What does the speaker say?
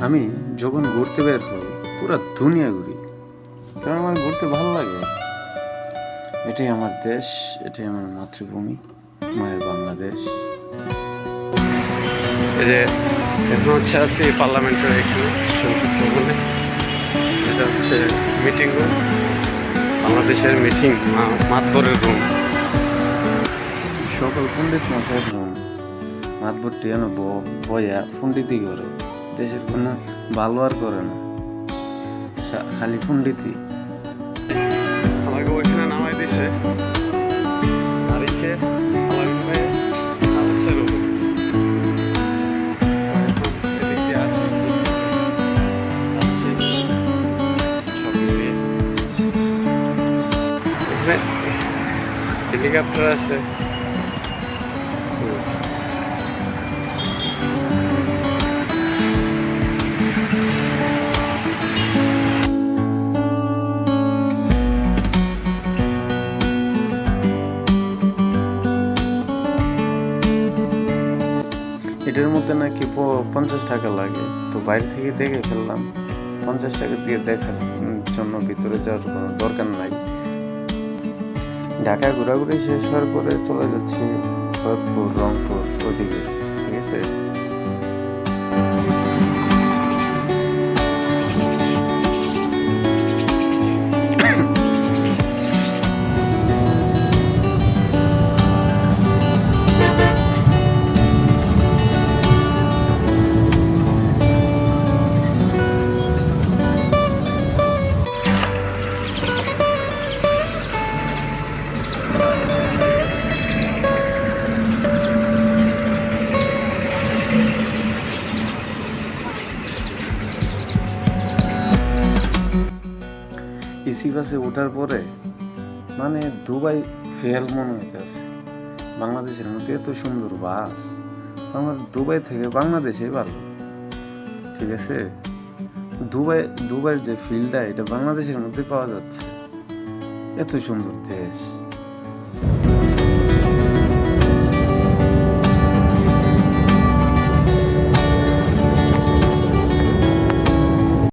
আমি যখন ঘুরতে বের হই পুরো দুনিয়া ঘুরি, কারণ আমার ঘুরতে ভালো লাগে। এটাই আমার দেশ, এটাই আমার মাতৃভূমি, মায়ের বাংলাদেশ। এই যে এখন আছি পার্লামেন্টের এখানে সংসদ ভবনে। এটা হচ্ছে মিটিং রুম, বাংলাদেশের মিটিং মাতবরের রুম। সকল পণ্ডিত মশাইয়ের রুম। মাতবরটি এনে বয়া পণ্ডিতই করে, দেশের কোনো ভালো আর করে না, খালি পণ্ডিতই। আমাকে ওইখানে নামাই দিছে তারিখে আলামিন ভাই হচ্ছে রুম। এদিকে আসি যাচ্ছি সব মিলিয়ে। এখানে হেলিকপ্টার আছে। এটার মধ্যে নাকি 50 টাকা লাগে, তো বাইরে থেকে দেখে ফেললাম 50 টাকা দিয়ে দেখার জন্য ভিতরে যাওয়ার কোনো দরকার নাই। ঢাকা ঘোরাঘুরি শেষ হওয়ার পরে চলে যাচ্ছি সৈয়দপুর, রংপুর ওদিকে, ঠিক আছে। এসি বাসে ওঠার পরে মানে দুবাই ফেল মনে হইতেছে। বাংলাদেশের মধ্যে এত সুন্দর বাস, তো আমার দুবাই থেকে বাংলাদেশেই ভালো, ঠিক আছে। দুবাইয়ের যে ফিলটা এটা বাংলাদেশের মধ্যে পাওয়া যাচ্ছে, এত সুন্দর দেশ।